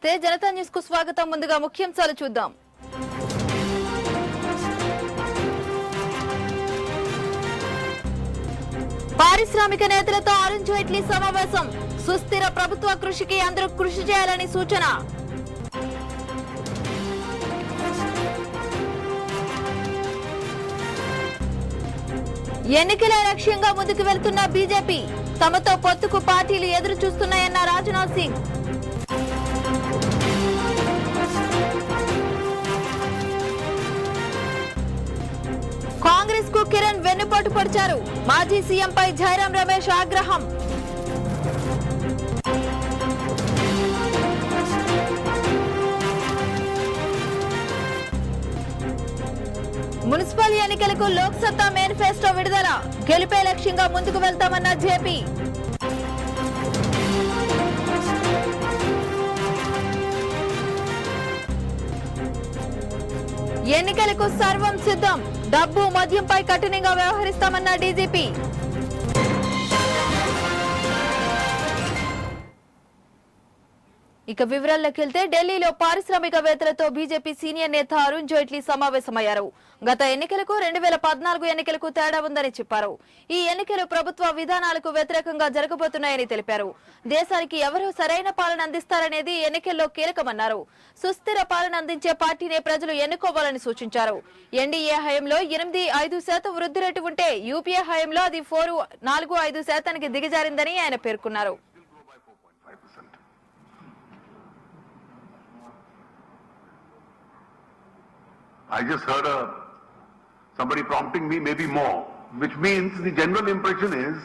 Janata news కు స్వాగతం. ముందుగా ముఖ్యాంశాలు చూద్దాం. పారిశ్రామిక నేతలతో అరుణ్ జైట్లీ సమావేశం. సుస్థిర ప్రభుత్వ కృషికి అందరూ కృషి చేయాలని సూచన. ఎన్నికల లక్ష్యంగా ముందుకు వెళ్తున్న బీజేపీ. తమతో పొత్తుకు పార్టీలు ఎదురు చూస్తున్నాయన్న రాజ్నాథ్ సింగ్. కాంగ్రెస్ కు కిరణ్ వెన్నుపోటు పొడిచారు. మాజీ సీఎంపై జైరాం రమేష్ ఆగ్రహం. మున్సిపల్ ఎన్నికలకు లోక్సత్తా మేనిఫెస్టో విడుదల. గెలిపే లక్ష్యంగా ముందుకు వెళ్తామన్న జేపీ. ఎన్నికలకు సర్వం సిద్ధం. డబ్బు మద్యంపై కఠినంగా వ్యవహరిస్తామన్న డీజీపీ. ఇక వివరాల్లోకి వెళ్తే ఢిల్లీలో పారిశ్రామికవేత్తలతో బీజేపీ సీనియర్ నేత అరుణ్ జైట్లీ సమావేశమయ్యారు. గత ఎన్నికలకు 2014 ఎన్నికలకు తేడా ఉందని చెప్పారు. ఈ ఎన్నికలు ప్రభుత్వ విధానాలకు వ్యతిరేకంగా జరగబోతున్నాయని తెలిపారు. దేశానికి ఎవరు సరైన పాలన అందిస్తారనేది ఎన్నికల్లో కీలకమన్నారు. సుస్థిర పాలన అందించే పార్టీనే ప్రజలు ఎన్నుకోవాలని సూచించారు. ఎన్డీఏ హయాంలో 8.5% వృద్ధి రేటు ఉంటే యూపీఏ హయాంలో అది 4.45% దిగజారిందని ఆయన పేర్కొన్నారు. I just heard somebody prompting me, maybe more, which means the general impression is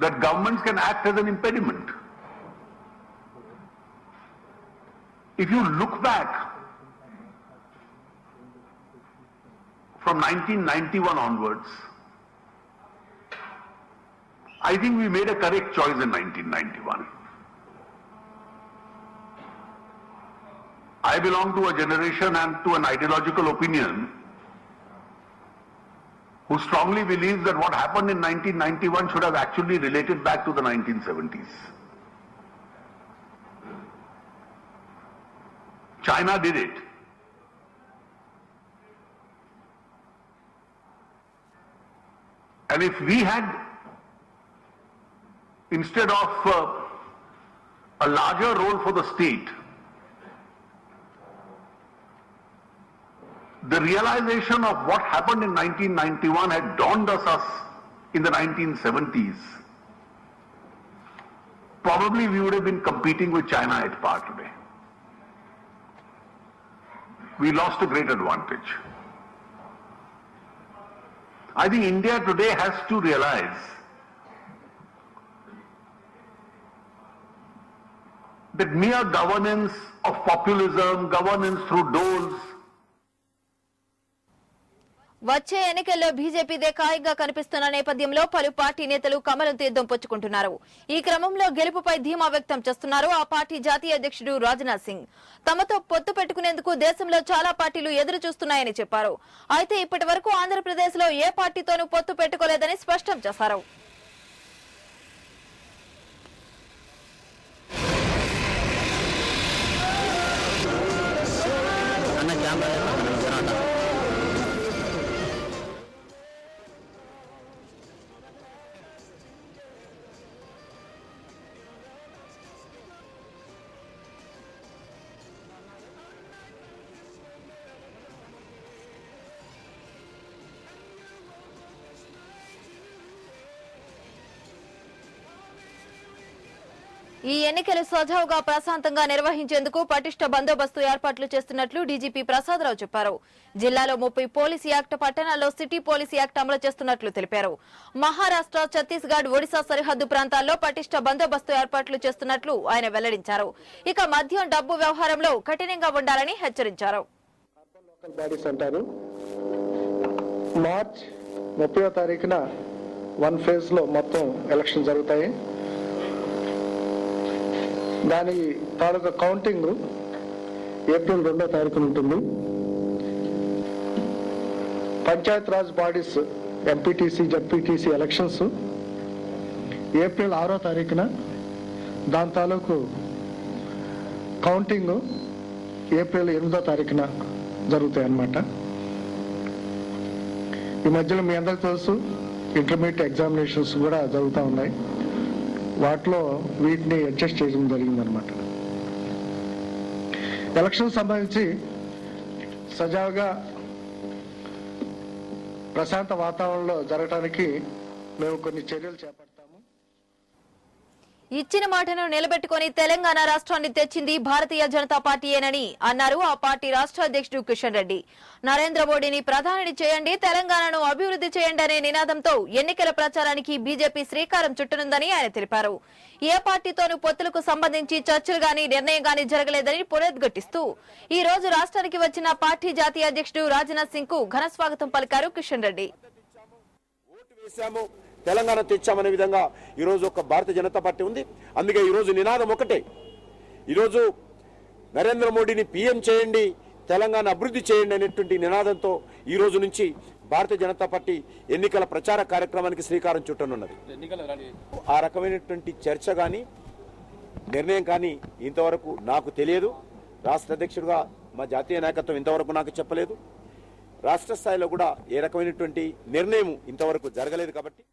that governments can act as an impediment. If you look back from 1991 onwards, I think we made a correct choice in 1991. I belong to a generation and to an ideological opinion who strongly believes that what happened in 1991 should have actually related back to the 1970s. China did it. And if we had, instead of a larger role for the state, the realization of what happened in 1991 had dawned us in the 1970s. Probably we would have been competing with China at par today. We lost a great advantage. I think India today has to realize that mere governance of populism, governance through doles, వచ్చే ఎన్నికల్లో బీజేపీదే ఖాయంగా కనిపిస్తున్న నేపథ్యంలో పలు party నేతలు కమలం తీర్థం పుచ్చుకుంటున్నారు. ఈ క్రమంలో గెలుపుపై ధీమా వ్యక్తం చేస్తున్నారు ఆ పార్టీ జాతీయ అధ్యక్షుడు రాజ్నాథ్ సింగ్. తమతో పొత్తు పెట్టుకునేందుకు దేశంలో చాలా పార్టీలు ఎదురు చూస్తున్నాయని చెప్పారు. అయితే ఇప్పటి వరకు ఆంధ్రప్రదేశ్ లో ఏ పార్టీతోనూ పొత్తు పెట్టుకోలేదని స్పష్టం చేశారు. ఈ ఎన్నికలు సజావుగా ప్రశాంతంగా నిర్వహించేందుకు పటిష్ట బందోబస్తు ఏర్పాట్లు చేస్తున్నట్లు డీజీపీ ప్రసాదరావు చెప్పారు. జిల్లాలో 30 పోలీస్ యాక్ట్, పట్టణాల్లో సిటీ పోలీస్ యాక్ట్ అమలు చేస్తున్నట్లు తెలిపారు. మహారాష్ట్ర, ఛత్తీస్గఢ్, ఒడిశా సరిహద్దు ప్రాంతాల్లో పటిష్ట బందోబస్తు ఏర్పాట్లు చేస్తున్నట్లు ఆయన వెల్లడించారు. ఇక మద్యం, డబ్బు వ్యవహారంలో కఠినంగా ఉండాలని హెచ్చరించారు. మార్చ్ 30వ తారీఖున 1 ఫేజ్ లో మొత్తం ఎలక్షన్ జరుగుతాయి. దాని తాలూకా కౌంటింగ్ ఏప్రిల్ 2వ తారీఖున ఉంటుంది. Panchayat Raj bodies MPTC, ZPTC elections April 6వ తారీఖున, దాని తాలూకు కౌంటింగ్ ఏప్రిల్ 8వ తారీఖున జరుగుతాయి అన్నమాట. ఈ మధ్యలో మీ అందరికీ తెలుసు ఇంటర్మీడియట్ ఎగ్జామినేషన్స్ కూడా జరుగుతూ ఉన్నాయి. వాటిలో వీటిని అడ్జస్ట్ చేయడం జరిగిందనమాట. ఎలక్షన్ సంబంధించి సజావుగా ప్రశాంత వాతావరణంలో జరగడానికి మేము కొన్ని చర్యలు చేపడతాము. ఇచ్చిన మాటను నిలబెట్టుకుని తెలంగాణ రాష్ట్రాన్ని తెచ్చింది భారతీయ జనతా పార్టీయేనని అన్నారు ఆ పార్టీ రాష్ట్ర అధ్యక్షుడు కిషన్ రెడ్డి. నరేంద్ర మోడీని ప్రధానిని చేయండి, తెలంగాణను అభివృద్ధి చేయండి అనే నినాదంతో ఎన్నికల ప్రచారానికి బీజేపీ శ్రీకారం చుట్టనుందని ఆయన తెలిపారు. ఏ పార్టీతోనూ పొత్తులకు సంబంధించి చర్చలు గాని నిర్ణయం గాని జరగలేదని పునరుద్ఘాటిస్తూ ఈ రోజు రాష్ట్రానికి వచ్చిన పార్టీ జాతీయ అధ్యక్షుడు రాజ్నాథ్ సింగ్ కు ఘన స్వాగతం పలికారు కిషన్ రెడ్డి. తెలంగాణ తెచ్చామనే విధంగా ఈరోజు ఒక భారతీయ జనతా పార్టీ ఉంది. అందుకే ఈరోజు నినాదం ఒకటే. ఈరోజు నరేంద్ర మోడీని పీఎం చేయండి, తెలంగాణ అభివృద్ధి చేయండి అనేటువంటి నినాదంతో ఈ రోజు నుంచి భారతీయ జనతా పార్టీ ఎన్నికల ప్రచార కార్యక్రమానికి శ్రీకారం చుట్టనున్నది. ఆ రకమైనటువంటి చర్చ కానీ నిర్ణయం కానీ ఇంతవరకు నాకు తెలియదు. రాష్ట్ర అధ్యక్షుడిగా మా జాతీయ నాయకత్వం ఇంతవరకు నాకు చెప్పలేదు. రాష్ట్ర స్థాయిలో కూడా ఏ రకమైనటువంటి నిర్ణయం ఇంతవరకు జరగలేదు. కాబట్టి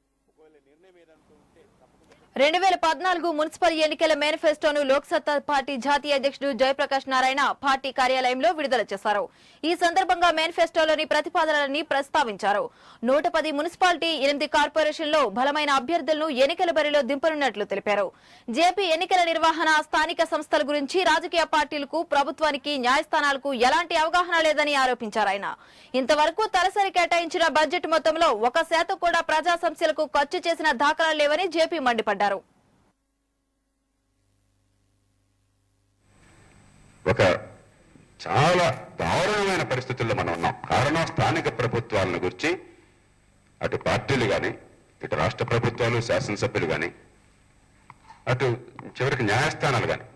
2014 మున్సిపల్ ఎన్నికల మేనిఫెస్టోను లోక్సత్తా పార్టీ జాతీయ అధ్యక్షుడు జయప్రకాష్ నారాయణ పార్టీ కార్యాలయంలో విడుదల చేశారు. ఈ సందర్భంగా మేనిఫెస్టోలోని ప్రతిపాదనలని ప్రస్తావించారు. 110 మున్సిపాలిటీ, 8 కార్పొరేషన్లో బలమైన అభ్యర్థులను ఎన్నికల బరిలో దింపనున్నట్లు తెలిపారు. జేపీ ఎన్నికల నిర్వహణ, స్థానిక సంస్థల గురించి రాజకీయ పార్టీలకు, ప్రభుత్వానికి, న్యాయస్థానాలకు ఎలాంటి అవగాహన లేదని ఆరోపించారు ఆయన. ఇంతవరకు తలసరి కేటాయించిన బడ్జెట్ మొత్తంలో 1% కూడా ప్రజా సమస్యలకు ఖర్చు చేసిన దాఖలాలు లేవని జేపీ మండిపడ్డారు. ఒక చాలా దారుణమైన పరిస్థితుల్లో మనం ఉన్నాం. కారణం స్థానిక ప్రభుత్వాలను గురించి అటు పార్టీలు కానీ, ఇటు రాష్ట్ర ప్రభుత్వాలు, శాసనసభ్యులు కానీ, అటు చివరికి న్యాయస్థానాలు కానీ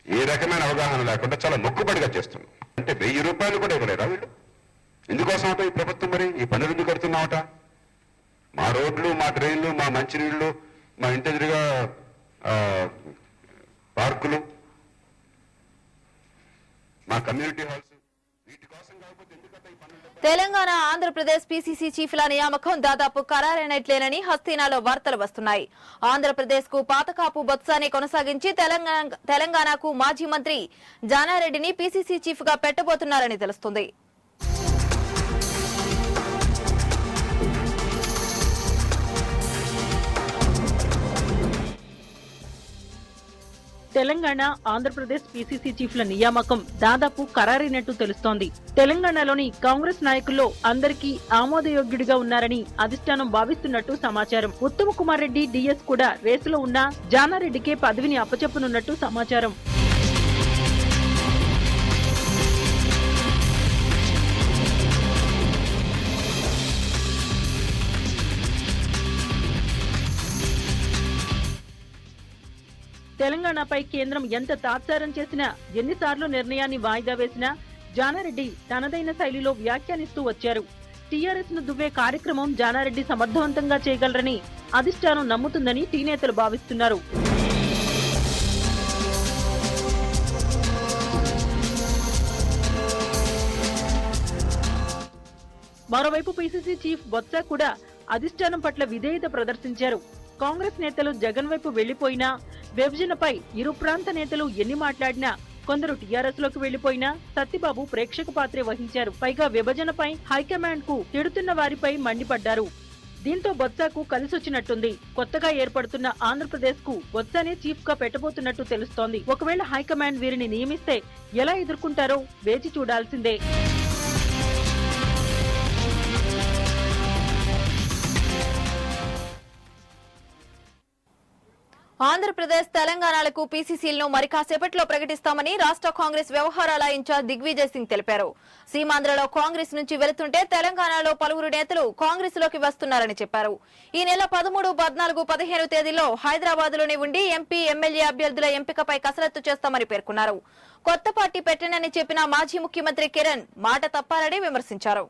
ఏ రకమైన అవగాహన లేకుండా చాలా మొక్కుబడిగా చేస్తున్నాం. అంటే 1000 రూపాయలు కూడా ఇవ్వలేరా వీళ్ళు? ఎందుకోసం ఈ ప్రభుత్వం మరి ఈ పనులు ఎందుకు కడుతున్నామట? మా రోడ్లు, మా డ్రైన్లు, మా మంచినీళ్లు, మా ఇంటి ఎదురుగా పార్కులు, మా కమ్యూనిటీ హాల్స్, వీటి కోసం కాకపోతే ఎందుకంటే ఈ పనులు. తెలంగాణ, ఆంధ్రప్రదేశ్ పీసీసీ చీఫ్ల నియామకం దాదాపు ఖరారైనట్లేనని హస్తీనాలో వార్తలు వస్తున్నాయి. ఆంధ్రప్రదేశ్ కు పాతకాపు బొత్సానే కొనసాగించి తెలంగాణకు మాజీ మంత్రి జానారెడ్డిని పీసీసీ చీఫ్ గా పెట్టబోతున్నారని తెలుస్తుంది. తెలంగాణ, ఆంధ్రప్రదేశ్ పీసీసీ చీఫ్ల నియామకం దాదాపు ఖరారైనట్టు తెలుస్తోంది. తెలంగాణలోని కాంగ్రెస్ నాయకుల్లో అందరికీ ఆమోదయోగ్యుడిగా ఉన్నారని అధిష్టానం భావిస్తున్నట్టు సమాచారం. ఉత్తమ్ కుమార్ రెడ్డి డిఎస్ కూడా రేసులో ఉన్నా జానారెడ్డికే పదవిని అప్పచెప్పనున్నట్టు సమాచారం. తెలంగాణపై కేంద్రం ఎంత తాత్సారం చేసినా, ఎన్నిసార్లు నిర్ణయాన్ని వాయిదా వేసినా జానారెడ్డి తనదైన శైలిలో వ్యాఖ్యానిస్తూ వచ్చారు. టీఆర్ఎస్ ను దువ్వే కార్యక్రమం జానారెడ్డి సమర్థవంతంగా చేయగలరని అధిష్టానం నమ్ముతుందని టీ నేతలు భావిస్తున్నారు. మరోవైపు పీసీసీ చీఫ్ బొత్స కూడా అధిష్టానం పట్ల విధేయత ప్రదర్శించారు. కాంగ్రెస్ నేతలు జగన్ వైపు వెళ్లిపోయినా, విభజనపై ఇరు ప్రాంత నేతలు ఎన్ని మాట్లాడినా, కొందరు టీఆర్ఎస్ లోకి వెళ్లిపోయినా సత్యబాబు ప్రేక్షక పాత్రే వహించారు. పైగా విభజనపై హైకమాండ్ కు తిడుతున్న వారిపై మండిపడ్డారు. దీంతో బొత్సకు కలిసొచ్చినట్టుంది. కొత్తగా ఏర్పడుతున్న ఆంధ్రప్రదేశ్ కు బొత్సనే చీఫ్ గా పెట్టబోతున్నట్టు తెలుస్తోంది. ఒకవేళ హైకమాండ్ వీరిని నియమిస్తే ఎలా ఎదుర్కొంటారో వేచి చూడాల్సిందే. ఆంధ్రప్రదేశ్, తెలంగాణలకు పీసీసీలను మరి కాసేపట్లో ప్రకటిస్తామని రాష్ట్ర కాంగ్రెస్ వ్యవహారాల ఇన్ఛార్జ్ దిగ్విజయ్ సింగ్ తెలిపారు. సీమాంధ్రలో కాంగ్రెస్ నుంచి వెళుతుంటే తెలంగాణలో పలువురు నేతలు కాంగ్రెస్ లోకి వస్తున్నారని చెప్పారు. ఈ నెల 13, 14, 15 తేదీల్లో హైదరాబాద్ లోనే ఉండి ఎంపీ, ఎమ్మెల్యే అభ్యర్థుల ఎంపికపై కసరత్తు చేస్తామని పేర్కొన్నారు. కొత్త పార్టీ పెట్టనని చెప్పిన మాజీ ముఖ్యమంత్రి కిరణ్ మాట తప్పారని విమర్శించారు.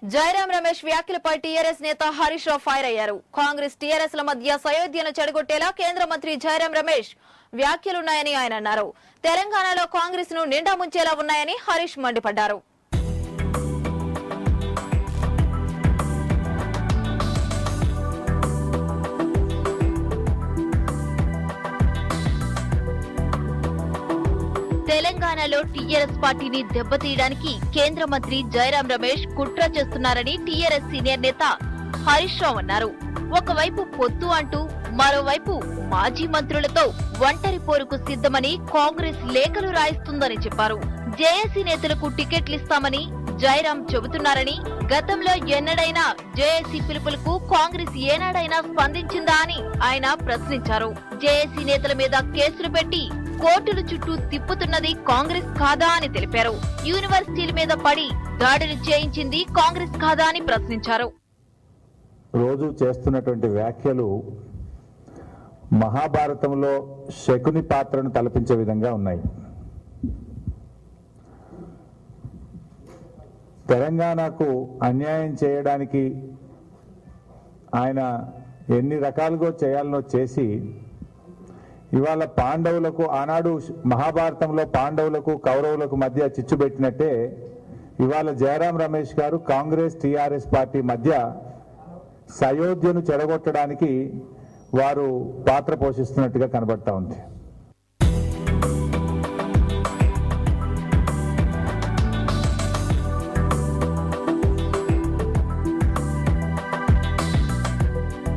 జయరాం రమేష్ వ్యాఖ్యలపై టీఆర్ఎస్ నేత హరీష్ రావు ఫైర్ అయ్యారు. కాంగ్రెస్ టీఆర్ఎస్ ల మధ్య సయోధ్యను చెడగొట్టేలా కేంద్ర మంత్రి జయరాం రమేష్ వ్యాఖ్యలున్నాయని ఆయన అన్నారు. తెలంగాణలో కాంగ్రెస్ ను నిండా ముంచేలా ఉన్నాయని హరీష్ మండిపడ్డారు. తెలంగాణలో టీఆర్ఎస్ పార్టీని దెబ్బతీయడానికి కేంద్ర మంత్రి జయరాం రమేష్ కుట్ర చేస్తున్నారని టీఆర్ఎస్ సీనియర్ నేత హరీష్ రావు అన్నారు. ఒకవైపు పొత్తు అంటూ మరోవైపు మాజీ మంత్రులతో ఒంటరి పోరుకు సిద్ధమని కాంగ్రెస్ లేఖలు రాయిస్తుందని చెప్పారు. జేఏసీ నేతలకు టికెట్లు ఇస్తామని జయరాం చెబుతున్నారని, గతంలో ఎన్నడైనా జేఏసీ పిలుపులకు కాంగ్రెస్ ఏనాడైనా స్పందించిందా అని ఆయన ప్రశ్నించారు. జేఏసీ నేతల మీద కేసులు పెట్టి కోర్టుల చుట్టూ తిప్పుతున్నది కాంగ్రెస్ కాదా అని తెలిపారు. యూనివర్సిటీల మీద పడి దాడులు చేయించింది కాంగ్రెస్ కాదా అని ప్రశ్నించారు. రోజు చేస్తున్నటువంటి వ్యాఖ్యలు మహాభారతంలో శకుని పాత్రను తలపించే విధంగా ఉన్నాయి. తెలంగాణకు అన్యాయం చేయడానికి ఆయన ఎన్ని రకాలుగా చేయాలనో చేసి ఇవాళ పాండవులకు, ఆనాడు మహాభారతంలో పాండవులకు కౌరవులకు మధ్య చిచ్చు పెట్టినట్టే ఇవాళ జయరాం రమేష్ గారు కాంగ్రెస్ టీఆర్ఎస్ పార్టీ మధ్య సయోధ్యను చెడగొట్టడానికి వారు పాత్ర పోషిస్తున్నట్టుగా కనబడతా ఉంది.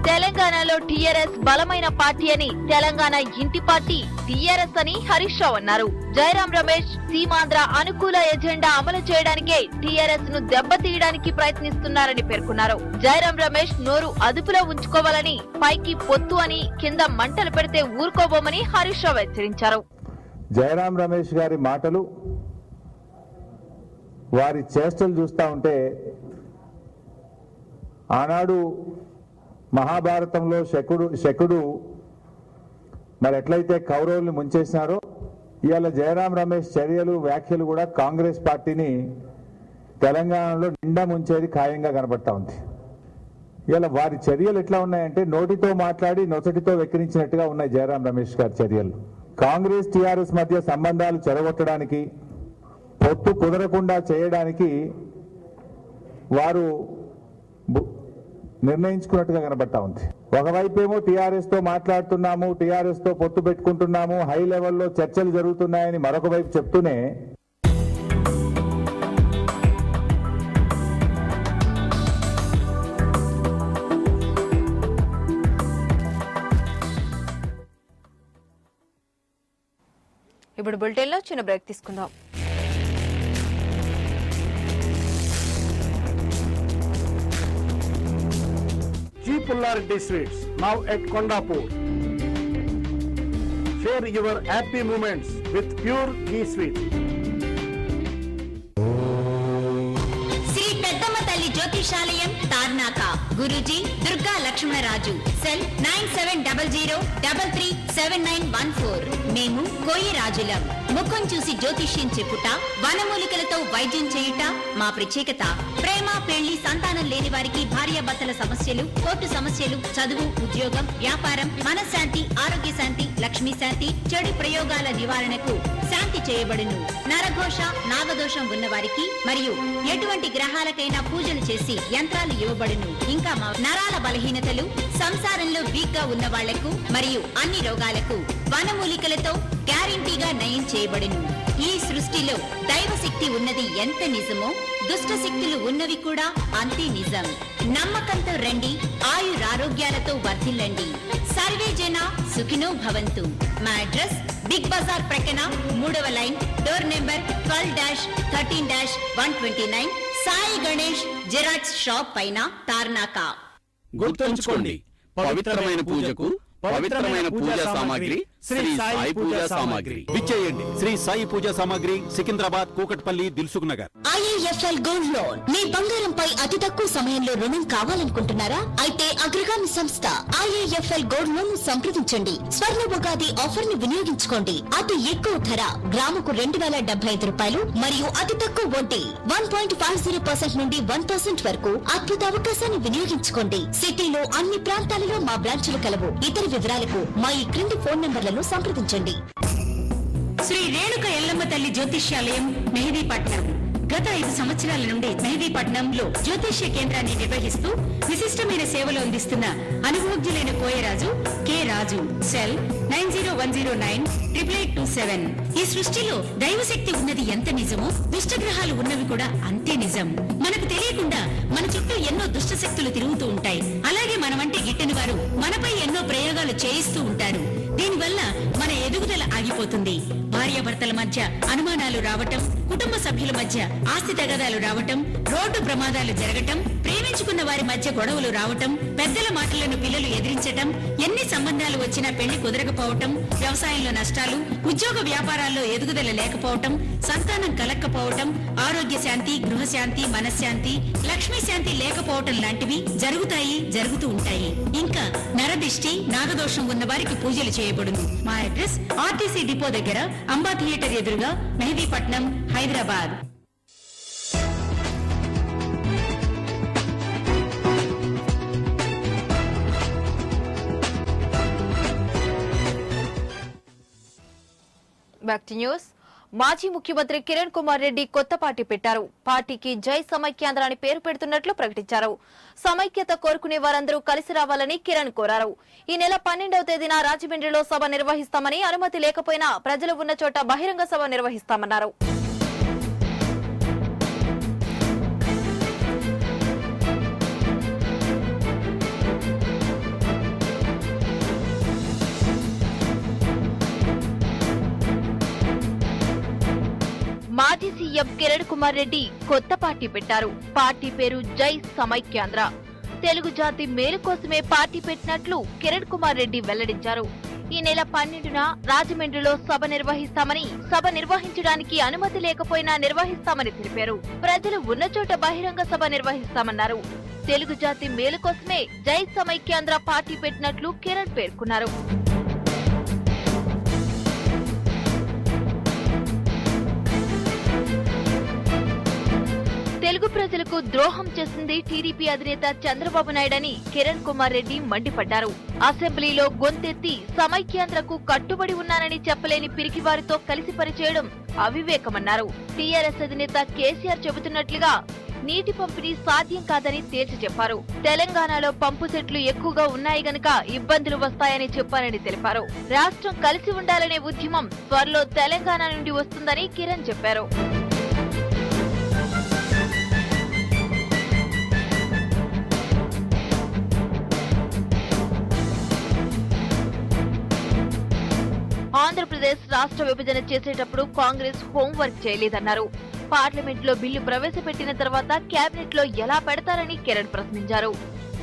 తెలంగాణలో టీఆర్ఎస్ బలమైన పార్టీ అని, తెలంగాణ ఇంటి పార్టీ టీఆర్ఎస్ అని హరీష్ రావు అన్నారు. జయరాం రమేష్ సీమాంధ్ర అనుకూల ఎజెండా అమలు చేయడానికే టీఆర్ఎస్ ను దెబ్బతీయడానికి ప్రయత్నిస్తున్నారని పేర్కొన్నారు. జయరాం రమేష్ నోరు అదుపులో ఉంచుకోవాలని, పైకి పొత్తు అని కింద మంటలు పెడితే ఊరుకోబోమని హరీష్ రావు హెచ్చరించారు. జయరాం రమేష్ గారి మాటలు, వారి చేష్టలు చూస్తా ఉంటే ఆనాడు మహాభారతంలో శకుడు మరి ఎట్లయితే కౌరవుల్ని ముంచేసినారో ఇవాళ జయరాం రమేష్ చర్యలు, వ్యాఖ్యలు కూడా కాంగ్రెస్ పార్టీని తెలంగాణలో నిండా ముంచేది ఖాయంగా కనబడతా ఉంది. ఇవాళ వారి చర్యలు ఎట్లా ఉన్నాయంటే నోటితో మాట్లాడి నొసటితో వెక్కిరించినట్టుగా ఉన్నాయి జయరాం రమేష్ గారి చర్యలు. కాంగ్రెస్ టీఆర్ఎస్ మధ్య సంబంధాలు చెడగొట్టడానికి, పొత్తు కుదరకుండా చేయడానికి వారు నిర్ణయించుకున్నట్టుగా కనబడతా ఉంది. ఒకవైపేమో టీఆర్ఎస్ తో మాట్లాడుతున్నాము, టీఆర్ఎస్ తో పొత్తు పెట్టుకుంటున్నాము, హై లెవెల్లో చర్చలు జరుగుతున్నాయని మరొక వైపు చెప్తూనే ఇప్పుడు బులెటిన్ లో చిన్న బ్రేక్ తీసుకుందాం. Pullarity Sweets, now at Kondapur. Share your happy moments with pure ghee sweets. Shri పెద్దమ్మ తల్లి జ్యోతిషాలయం తార్నాక, గురూజీ దుర్గా లక్ష్మణరాజు, సెల్ 9700337914. మేము కోయి రాజులం. ముఖం చూసి జ్యోతిష్యం చెప్పుట, వనమూలికలతో వైద్యం చేయుట మా ప్రత్యేకత. ప్రేమ, పెళ్లి, సంతానం లేని వారికి భార్యాభర్తల సమస్యలు, కోర్టు సమస్యలు, చదువు, ఉద్యోగం, వ్యాపారం, మనశ్శాంతి, ఆరోగ్య శాంతి, లక్ష్మీ శాంతి, చెడు ప్రయోగాల నివారణకు శాంతి చేయబడును. నరఘోష, నాగదోషం ఉన్న వారికి మరియు ఎటువంటి గ్రహాలకైనా పూజలు చేసి యంత్రాలు ఇవ్వబడును. ఇంకా మా నరాల బలహీనతలు, సంసారంలో వీక్ గా ఉన్న వాళ్లకు మరియు అన్ని రోగాలకు వనమూలికలతో గ్యారంటీగా నయం చేయబడును. ఈ సృష్టిలో దైవశక్తి ఉన్నది ఎంత నిజమో, దుష్ట శక్తులు ఉన్నవి కూడా అంతే నిజం. నమ్మకంతో రండి, ఆయురారోగ్యాలతో వర్ధిల్లండి. సర్వే జన సుఖినో భవంతు. మా అడ్రస్ బిగ్ బజార్ ప్రక్కన 3వ line, door number 12-13-129, Sai Ganesh xerox shop పైన, తార్నాక. గుర్తుంచుకోండి, పవిత్రమైన పూజకు పవిత్రమైన పూజా సామాగ్రి శ్రీ సాయి పూజా సామాగ్రి విచ్చేయండి. Shri Sai Pooja Samagri, Secunderabad, Kukatpally, Dilsukh Nagar. IIFL gold loan. మీ బంగారంపై అతి తక్కువ సమయంలో రుణం కావాలనుకుంటున్నారా? అయితే అగ్రగామి సంస్థ ఐఏఎఫ్ఎల్ గోల్డ్ లోన్ సంప్రదించండి. స్వర్ణ ఉగాది ఆఫర్ ని వినియోగించుకోండి. అతి ఎక్కువ ధర గ్రాముకు 2075 రూపాయలు మరియు అతి తక్కువ వడ్డీ 1.50% నుండి 1% వరకు. అద్భుత అవకాశాన్ని వినియోగించుకోండి. సిటీలో అన్ని ప్రాంతాలలో మా బ్రాంచులు కలవు. ఇతర వివరాలకు మా ఈ క్రింది ఫోన్ నంబర్లను సంప్రదించండి. శ్రీ రేణుక ఎల్లమ్మ తల్లి జ్యోతిష్యాలయం, మెహదీపట్నం. గత 5 సంవత్సరాల నుండి మెహదీపట్నంలో జ్యోతిష్య కేంద్రాన్ని నిర్వహిస్తూ విశిష్టమైన సేవలు అందిస్తున్న అనుభవజ్ఞులైన కోయరాజు కె రాజు. సెల్ 9010988827. ఈ సృష్టిలో దైవశక్తి ఉన్నది ఎంత నిజమో దుష్టగ్రహాలు ఉన్నవి కూడా అంతే నిజం. మనకు తెలియకుండా మన చుట్టూ ఎన్నో దుష్ట శక్తులు తిరుగుతూ ఉంటాయి. అలాగే మనమంటే గిట్టని వారు మనపై ఎన్నో ప్రయోగాలు చేయిస్తూ ఉంటారు. దీనివల్ల మన ఎదుగుదల ఆగిపోతుంది. భార్యాభర్తల మధ్య అనుమానాలు రావటం, కుటుంబ సభ్యుల మధ్య ఆస్తి తగాదాలు రావటం, రోడ్డు ప్రమాదాలు జరగటం, ప్రేమించుకున్న వారి మధ్య గొడవలు రావటం, పెద్దల మాటలను పిల్లలు ఎదిరించటం, ఎన్ని సంబంధాలు వచ్చినా పెళ్లి కుదరకపోవటం, వ్యవసాయంలో నష్టాలు, ఉద్యోగ వ్యాపారాల్లో ఎదుగుదల లేకపోవటం, సంతానం కలక్కపోవటం, ఆరోగ్య శాంతి, గృహశాంతి, మనశ్శాంతి, లక్ష్మీ శాంతి లేకపోవటం లాంటివి జరుగుతూ ఉంటాయి. ఇంకా నరదిష్టి, నాగదోషం ఉన్న వారికి పూజలు చేయబడును. మా అడ్రస్ ఆర్టీసీ డిపో దగ్గర, అంబా థియేటర్ ఎదురుగా, Mehdipatnam, Hyderabad. Back to news. మాజీ ముఖ్యమంత్రి కిరణ్ కుమార్ రెడ్డి కొత్త పార్టీ పెట్టారు. పార్టీకి జై సమైక్యాంధ్ర అని పేరు పెడుతున్నట్లు ప్రకటించారు. సమైక్యత కోరుకునే వారందరూ కలిసి రావాలని కిరణ్ కోరారు. ఈ నెల 12వ తేదీన రాజమండ్రిలో సభ నిర్వహిస్తామని, అనుమతి లేకపోయినా ప్రజలు ఉన్న చోట బహిరంగ సభ నిర్వహిస్తామన్నారు. మాజీ సీఎం కిరణ్ కుమార్ రెడ్డి కొత్త పార్టీ పెట్టారు. పార్టీ పేరు జై సమైక్యాంధ్ర. తెలుగు జాతి మేలు కోసమే పార్టీ పెట్టినట్లు కిరణ్ కుమార్ రెడ్డి వెల్లడించారు. ఈ నెల 12న రాజమండ్రిలో సభ నిర్వహిస్తామని, సభ నిర్వహించడానికి అనుమతి లేకపోయినా నిర్వహిస్తామని తెలిపారు. ప్రజలు ఉన్న చోట బహిరంగ సభ నిర్వహిస్తామన్నారు. తెలుగు జాతి మేలు కోసమే జై సమైక్యాంధ్ర పార్టీ పెట్టినట్లు కిరణ్ పేర్కొన్నారు. తెలుగు ప్రజలకు ద్రోహం చేసింది టీడీపీ అధినేత చంద్రబాబు నాయుడని కిరణ్ కుమార్ రెడ్డి మండిపడ్డారు. అసెంబ్లీలో గొంతెత్తి సమైక్యాంధ్రకు కట్టుబడి ఉన్నానని చెప్పలేని పిరికివారితో కలిసి పనిచేయడం అవివేకమన్నారు. టీఆర్ఎస్ అధినేత కేసీఆర్ చెబుతున్నట్లుగా నీటి పంపిణీ సాధ్యం కాదని తేల్చి చెప్పారు. తెలంగాణలో పంపు సెట్లు ఎక్కువగా ఉన్నాయి గనక ఇబ్బందులు వస్తాయని చెప్పారని తెలిపారు. రాష్ట్రం కలిసి ఉండాలనే ఉద్యమం త్వరలో తెలంగాణ నుండి వస్తుందని కిరణ్ చెప్పారు. ఆంధ్రప్రదేశ్ రాష్ట్ర విభజన చేసేటప్పుడు కాంగ్రెస్ హోంవర్క్ చేయలేదన్నారు. పార్లమెంట్ లో బిల్లు ప్రవేశపెట్టిన తర్వాత కేబినెట్ లో ఎలా పెడతారని కిరణ్ ప్రశ్నించారు.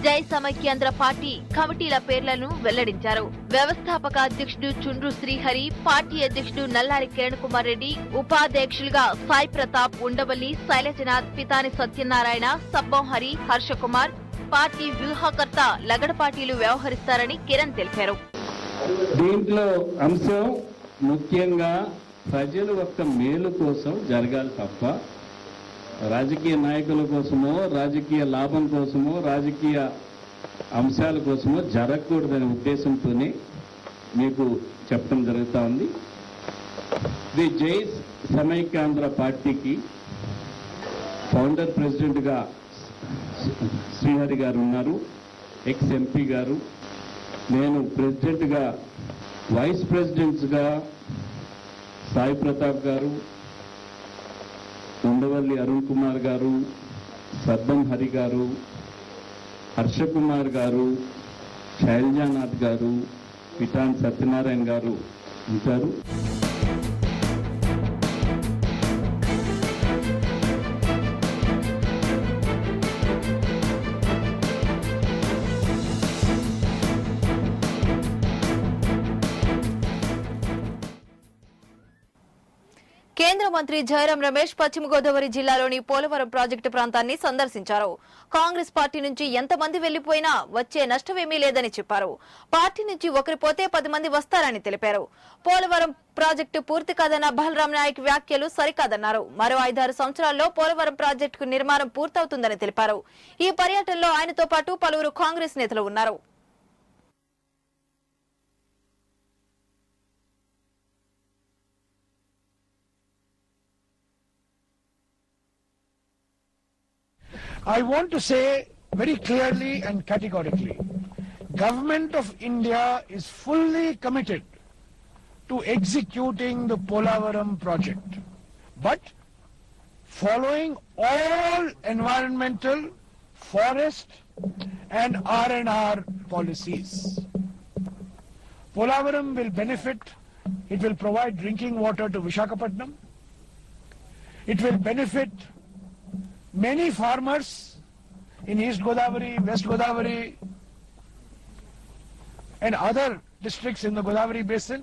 జై సమైక్యాంధ్ర పార్టీ కమిటీల పేర్లను వెల్లడించారు. వ్యవస్థాపక అధ్యక్షుడు చుండ్రు శ్రీహరి, పార్టీ అధ్యక్షుడు నల్లారి కిరణ్ కుమార్ రెడ్డి, ఉపాధ్యక్షులుగా సాయి ప్రతాప్, ఉండవల్లి, శైలజనాథ్, పితాని సత్యనారాయణ, సబ్బం హరి, హర్షకుమార్, పార్టీ వ్యూహకర్త లగడపాటీలు వ్యవహరిస్తారని కిరణ్ తెలిపారు. దీంట్లో అంశం ముఖ్యంగా ప్రజల యొక్క మేలు కోసం జరగాలి తప్ప రాజకీయ నాయకుల కోసమో, రాజకీయ లాభం కోసమో, రాజకీయ అంశాల కోసమో జరగకూడదనే ఉద్దేశంతోనే మీకు చెప్పడం జరుగుతూ ఉంది. ది జై సమైక్యాంధ్ర పార్టీకి ఫౌండర్ ప్రెసిడెంట్గా శ్రీహరి గారు ఉన్నారు, ఎక్స్ ఎంపీ గారు. నేను ప్రెసిడెంట్గా, వైస్ ప్రెసిడెంట్స్గా సాయి ప్రతాప్ గారు, ఉండవల్లి అరుణ్ కుమార్ గారు, సద్దం హరి గారు, హర్షకుమార్ గారు, శైలజానాథ్ గారు, పితాన్ సత్యనారాయణ గారు ఉంటారు. కేంద్ర మంత్రి జయరాం రమేష్ పశ్చిమ గోదావరి జిల్లాలోని పోలవరం ప్రాజెక్టు ప్రాంతాన్ని సందర్శించారు. కాంగ్రెస్ పార్టీ నుంచి ఎంతమంది వెళ్లిపోయినా వచ్చే నష్టమేమీ లేదని చెప్పారు. పార్టీ నుంచి ఒకరు పోతే 10 మంది వస్తారని తెలిపారు. పోలవరం ప్రాజెక్టు పూర్తి కాదన్న బలరాం నాయక్ వ్యాఖ్యలు సరికాదన్నారు. మరో 5-6 సంవత్సరాల్లో పోలవరం ప్రాజెక్టు నిర్మాణం పూర్తవుతుందని తెలిపారు. ఈ పర్యటనలో ఆయనతో పాటు పలువురు కాంగ్రెస్ నేతలు ఉన్నారు. I want to say very clearly and categorically, Government of India is fully committed to executing the Polavaram project, but following all environmental, forest and R&R policies. Polavaram will benefit, it will provide drinking water to Visakhapatnam, it will benefit many farmers in East Godavari, West Godavari and other districts in the Godavari basin.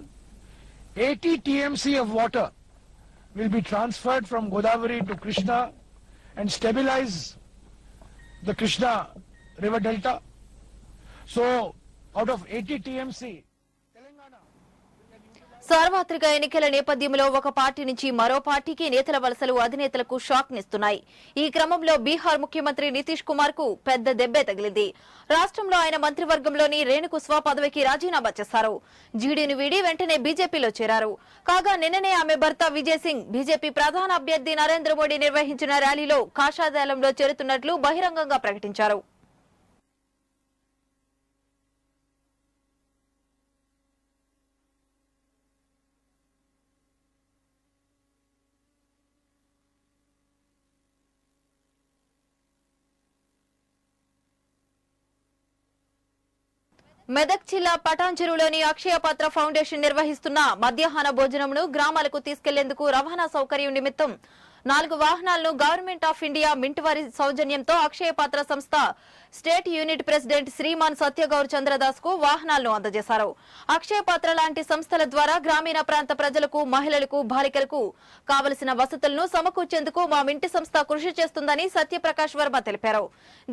80 TMC of water will be transferred from Godavari to Krishna and stabilize the Krishna river delta. So out of 80 TMC, సార్వత్రిక ఎన్నికల నేపథ్యంలో ఒక party నుంచి మరో పార్టీకి నేతల వలసలు అధినేతలకు shock నిస్తున్నాయి. ఈ క్రమంలో బీహార్ ముఖ్యమంత్రి నితీష్ కుమార్ కు పెద్ద దెబ్బే తగిలింది. రాష్ట్రంలో ఆయన మంత్రివర్గంలోని రేణుకు స్వ పదవికి రాజీనామా చేశారు. జీడీని వీడి వెంటనే బీజేపీలో చేరారు. కాగా నిన్ననే ఆమె భర్త విజయ్ సింగ్ బీజేపీ ప్రధాన అభ్యర్థి నరేంద్ర మోడీ నిర్వహించిన ర్యాలీలో కాషాయదళంలో చేరుతున్నట్లు బహిరంగంగా ప్రకటించారు. మెదక్ జిల్లా పటాన్చెరులోని అక్షయపాత్ర ఫౌండేషన్ నిర్వహిస్తున్న మధ్యాహ్న భోజనంను గ్రామాలకు తీసుకెళ్లేందుకు రవాణా సౌకర్యం నిమిత్తం 4 వాహనాలను గవర్నమెంట్ ఆఫ్ ఇండియా మింట్ వారి సౌజన్యంతో అక్షయపాత్ర సంస్థ state unit president Shriman Satyagaur Chandradas కు వాహనాలను అందజేశారు. అక్షయపాత్ర లాంటి సంస్థల ద్వారా గ్రామీణ ప్రాంత ప్రజలకు, మహిళలకు, బాలికలకు కావలసిన వసతులను సమకూర్చేందుకు మా మింట్ సంస్థ కృషి చేస్తుందని సత్యప్రకాష్ వర్మ తెలిపారు.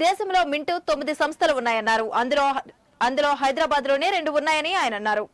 దేశంలో మింట్ 9 సంస్థలు ఉన్నాయన్నారు. అందులో హైదరాబాద్ లోనే 2 ఉన్నాయని ఆయన అన్నారు.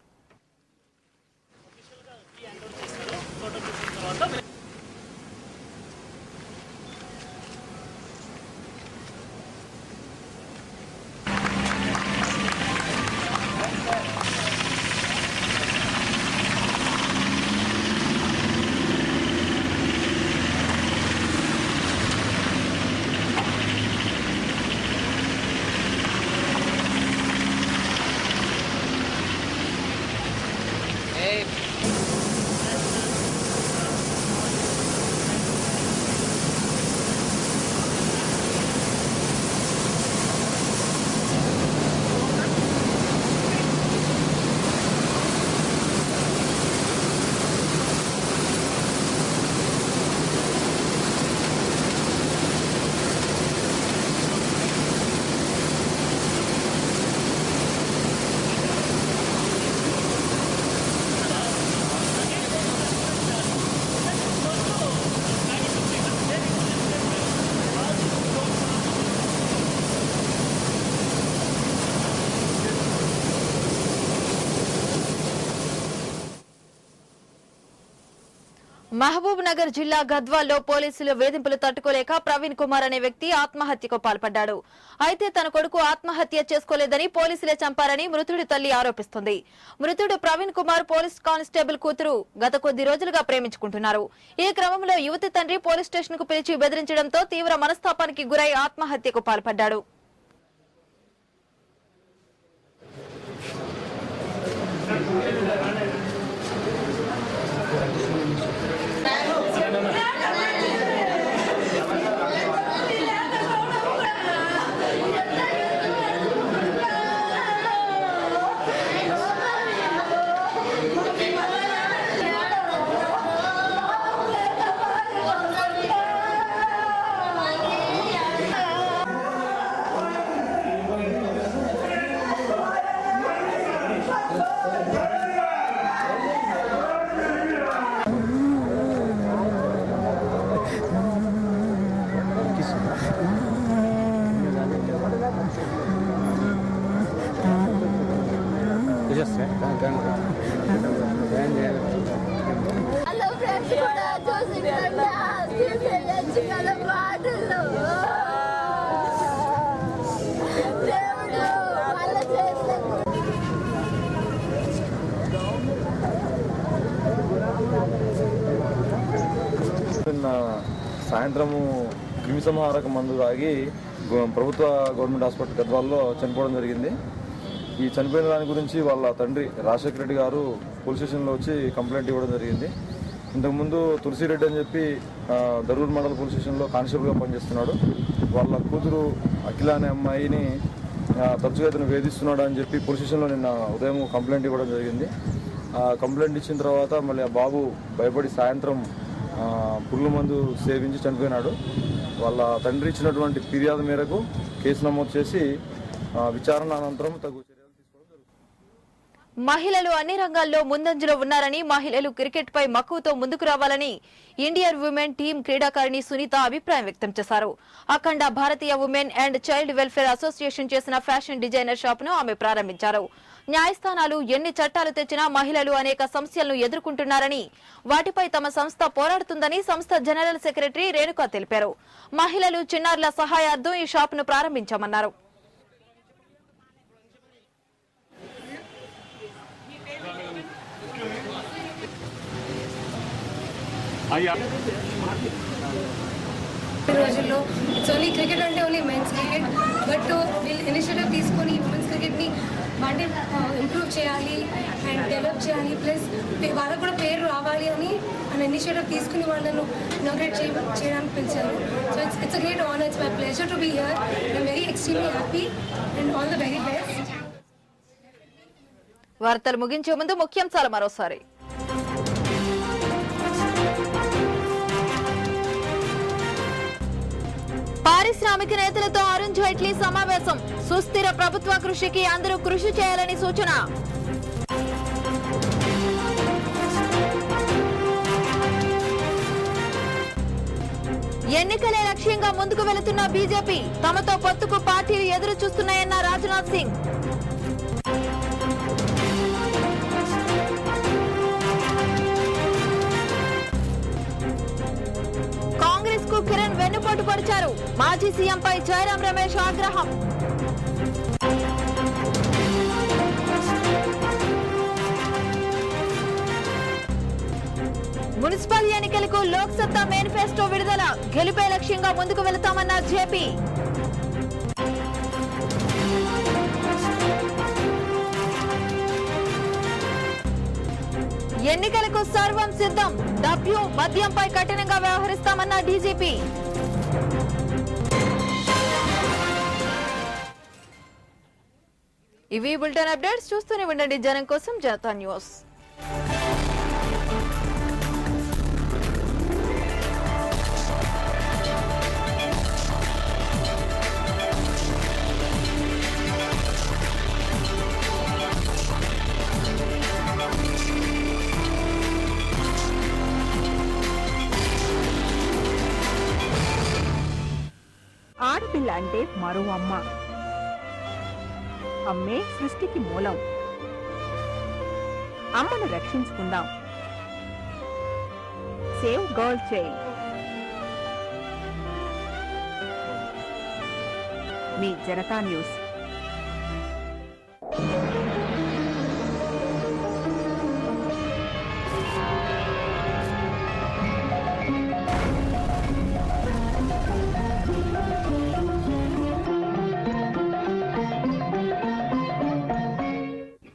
మహబూబ్ నగర్ జిల్లా గద్వాల్లో పోలీసుల వేధింపులు తట్టుకోలేక ప్రవీణ్ కుమార్ అనే వ్యక్తి ఆత్మహత్యకు పాల్పడ్డాడు. అయితే తన కొడుకు ఆత్మహత్య చేసుకోలేదని పోలీసులే చంపారని మృతుడి తల్లి ఆరోపిస్తుంది. మృతుడు ప్రవీణ్ కుమార్ పోలీస్ కానిస్టేబుల్ కూతురు గత కొద్ది రోజులుగా ప్రేమించుకుంటున్నారు. ఈ క్రమంలో యువతి తండ్రి పోలీస్ స్టేషన్ కు పిలిచి బెదిరించడంతో తీవ్ర మనస్తాపానికి గురై ఆత్మహత్యకు పాల్పడ్డాడు. హలో ఫ్రెండ్స్ కూడా చూసినట్టు తీసేయచ్చు కదా మాటలు. దేవుడు వాళ్ళ చేస్తే నిన్న సాయంత్రము క్రిమిసంహారక మందు తాగి ప్రభుత్వ గవర్నమెంట్ హాస్పిటల్ గద్వాల్లో చనిపోవడం జరిగింది. ఈ చనిపోయిన దాని గురించి వాళ్ళ తండ్రి రాజశేఖర రెడ్డి గారు పోలీస్ స్టేషన్లో వచ్చి కంప్లైంట్ ఇవ్వడం జరిగింది. ఇంతకుముందు తులసిరెడ్డి అని చెప్పి దరూర్ మండల పోలీస్ స్టేషన్లో కానిస్టేబుల్గా పనిచేస్తున్నాడు. వాళ్ళ కూతురు అఖిల అనే అమ్మాయిని తరచుగా ఇతను వేధిస్తున్నాడు అని చెప్పి పోలీస్ స్టేషన్లో నిన్న ఉదయం కంప్లైంట్ ఇవ్వడం జరిగింది. ఆ కంప్లైంట్ ఇచ్చిన తర్వాత మళ్ళీ ఆ బాబు భయపడి సాయంత్రం పురుగుల మందు సేవించి చనిపోయినాడు. వాళ్ళ తండ్రి ఇచ్చినటువంటి ఫిర్యాదు మేరకు కేసు నమోదు చేసి విచారణ అనంతరం తగు చర్యలు తీసుకోవడం జరుగుతుంది. మహిళలు అన్ని రంగాల్లో ముందంజలో ఉన్నారని, మహిళలు క్రికెట్ పై మక్కువతో ముందుకు రావాలని ఇండియన్ ఉమెన్ టీం క్రీడాకారిణి సునీత అభిప్రాయం వ్యక్తం చేశారు. Akhanda Bharatiya women and child welfare association చేసిన ఫ్యాషన్ డిజైనర్ షాప్ ను ఆమె ప్రారంభించారు. న్యాయస్థానాలు ఎన్ని చట్టాలు తెచ్చినా మహిళలు అనేక సమస్యలను ఎదుర్కొంటున్నారని, వాటిపై తమ సంస్థ పోరాడుతుందని సంస్థ జనరల్ సెక్రటరీ రేణుకా తెలిపారు. మహిళలు, చిన్నారుల సహాయార్థం ఈ షాప్ ను ప్రారంభించామన్నారు. రోజుల్లో ఇట్స్ ఓన్లీ క్రికెట్ అంటే ఓన్లీ మెన్స్ క్రికెట్, బట్ వీళ్ళు ఇనిషియేటివ్ తీసుకొని ఉమెన్స్ క్రికెట్ని అంటే ఇంప్రూవ్ చేయాలి అండ్ డెవలప్ చేయాలి, ప్లస్ వాళ్ళకు కూడా పేరు రావాలి అని ఇనిషియేటివ్ తీసుకుని వాళ్ళను ఇనాగ్రేట్ చేయడానికి పిలిచారు. So it's great honour, it's my pleasure to be here. I'm very extremely happy and all the very best. వార్తలు ముగించే ముందు ముఖ్యాంశాలు మరోసారి. పారిశ్రామిక నేతలతో అరుణ్ జైట్లీ సమావేశం. సుస్థిర ప్రభుత్వ కృషికి అందరూ కృషి చేయాలని సూచన. ఎన్నికలే లక్ష్యంగా ముందుకు వెళుతున్న బీజేపీ, తమతో పొత్తుకు పార్టీలు ఎదురు చూస్తున్నాయన్న రాజ్నాథ్ సింగ్. కాంగ్రెస్ కు కిరణ్ వెన్నుపోటు పొడిచారు. మాజీ సీఎంపై జయరాం రమేష్ ఆగ్రహం. మున్సిపల్ ఎన్నికలకు లోక్ సత్తా మేనిఫెస్టో విడుదల. గెలుపే లక్ష్యంగా ముందుకు వెళతామన్న జేపీ. ఎన్నికలకు సర్వం సిద్ధం. డబ్బు, మద్యంపై కఠినంగా వ్యవహరిస్తామన్న డీజీపీ. ఇవి బులెటిన్ అప్డేట్స్. చూస్తూనే ఉండండి జనం కోసం జనతా న్యూస్. ఆడపిల్ల అంటే మరో అమ్మ. అమ్మే సృష్టికి మూలం. అమ్మను రక్షించుకుందాం. Save girl child. మీ జనతా న్యూస్.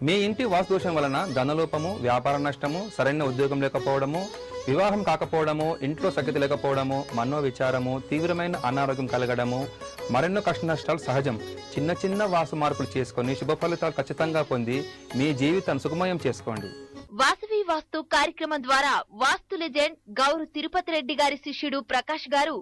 మీ ఇంటి వాస్తుదోషం వలన ధనలోపము, వ్యాపార నష్టము, సరైన ఉద్యోగం లేకపోవడము, వివాహం కాకపోవడము, ఇంట్లో సఖ్యత లేకపోవడము, మనోవిచారము, తీవ్రమైన అనారోగ్యం కలగడము, మరెన్నో కష్ట నష్టాలు సహజం. చిన్న చిన్న వాస్తు మార్పులు చేసుకుని శుభ ఫలితాలు ఖచ్చితంగా పొంది మీ జీవితాన్ని సుఖమయం చేసుకోండి. వాసవి వాస్తు కార్యక్రమం ద్వారా వాస్తు లెజెండ్ గౌరు తిరుపతి రెడ్డి గారి శిష్యుడు ప్రకాష్ గారు